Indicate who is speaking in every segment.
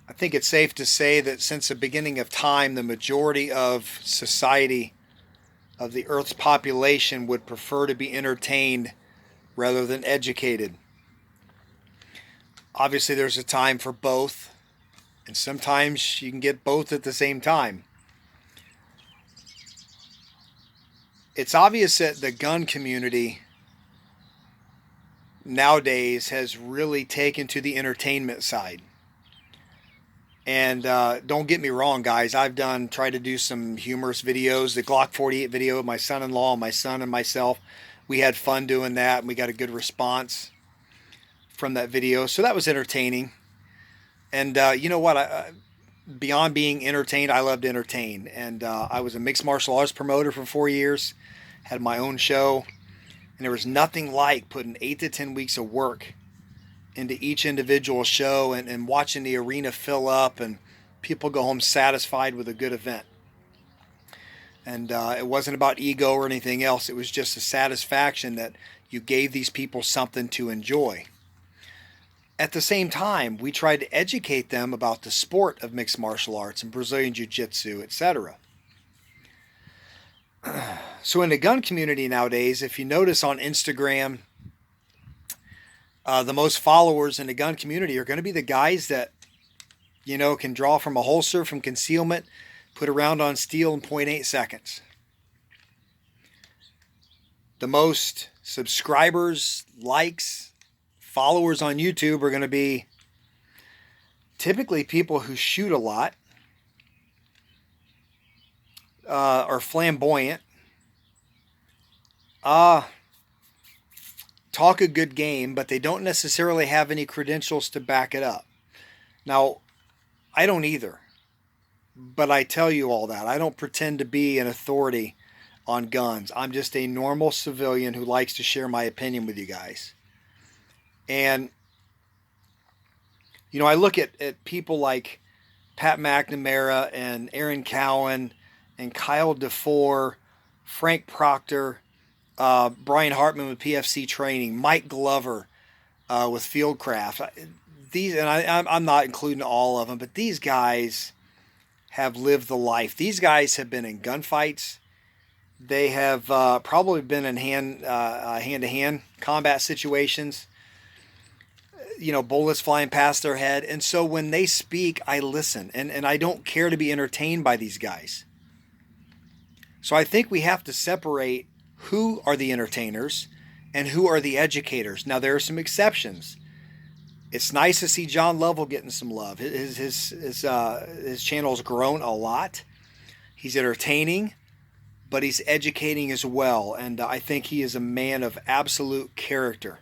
Speaker 1: I think it's safe to say that since the beginning of time, the majority of society, of the Earth's population, would prefer to be entertained rather than educated. Obviously, there's a time for both, and sometimes you can get both at the same time. It's obvious that the gun community nowadays has really taken to the entertainment side. And don't get me wrong, guys. I've tried to do some humorous videos. The Glock 48 video of my son-in-law, my son, and myself. We had fun doing that, and we got a good response from that video. So that was entertaining. And you know what? Beyond being entertained, I love to entertain. And I was a mixed martial arts promoter for 4 years. Had my own show. And there was nothing like putting 8 to 10 weeks of work into each individual show and watching the arena fill up and people go home satisfied with a good event. And it wasn't about ego or anything else. It was just a satisfaction that you gave these people something to enjoy. At the same time, we tried to educate them about the sport of mixed martial arts and Brazilian Jiu-Jitsu, etc. So in the gun community nowadays, if you notice on Instagram, the most followers in the gun community are going to be the guys that, can draw from a holster, from concealment, put a round on steel in .8 seconds. The most subscribers, likes, followers on YouTube are going to be typically people who shoot a lot, are flamboyant, talk a good game, but they don't necessarily have any credentials to back it up. Now, I don't either, but I tell you all that. I don't pretend to be an authority on guns. I'm just a normal civilian who likes to share my opinion with you guys. And, I look at people like Pat McNamara and Aaron Cowan and Kyle DeFore, Frank Proctor, Brian Hartman with PFC Training, Mike Glover with Fieldcraft. I'm not including all of them, but these guys have lived the life. These guys have been in gunfights. They have probably been in hand-to-hand combat situations. Bullets flying past their head. And so when they speak, I listen. And I don't care to be entertained by these guys. So I think we have to separate who are the entertainers and who are the educators. Now, there are some exceptions. It's nice to see John Lovell getting some love. His channel has grown a lot. He's entertaining, but he's educating as well. And I think he is a man of absolute character.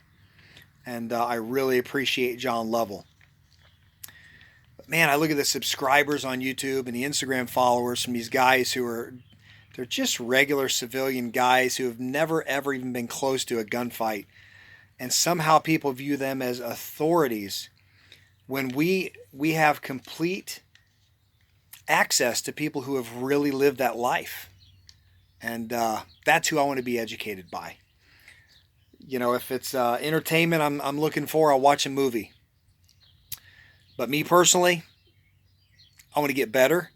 Speaker 1: And I really appreciate John Lovell. But man, I look at the subscribers on YouTube and the Instagram followers from these guys they're just regular civilian guys who have never, ever even been close to a gunfight. And somehow people view them as authorities when we have complete access to people who have really lived that life. And that's who I want to be educated by. If it's entertainment I'm looking for, I'll watch a movie. But me personally, I want to get better.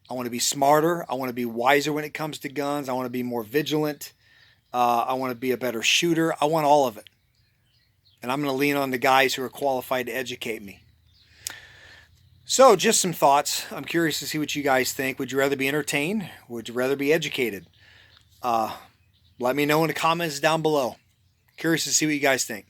Speaker 1: I want to be smarter. I want to be wiser when it comes to guns. I want to be more vigilant. I want to be a better shooter. I want all of it. And I'm going to lean on the guys who are qualified to educate me. So just some thoughts. I'm curious to see what you guys think. Would you rather be entertained? Would you rather be educated? Let me know in the comments down below. Curious to see what you guys think.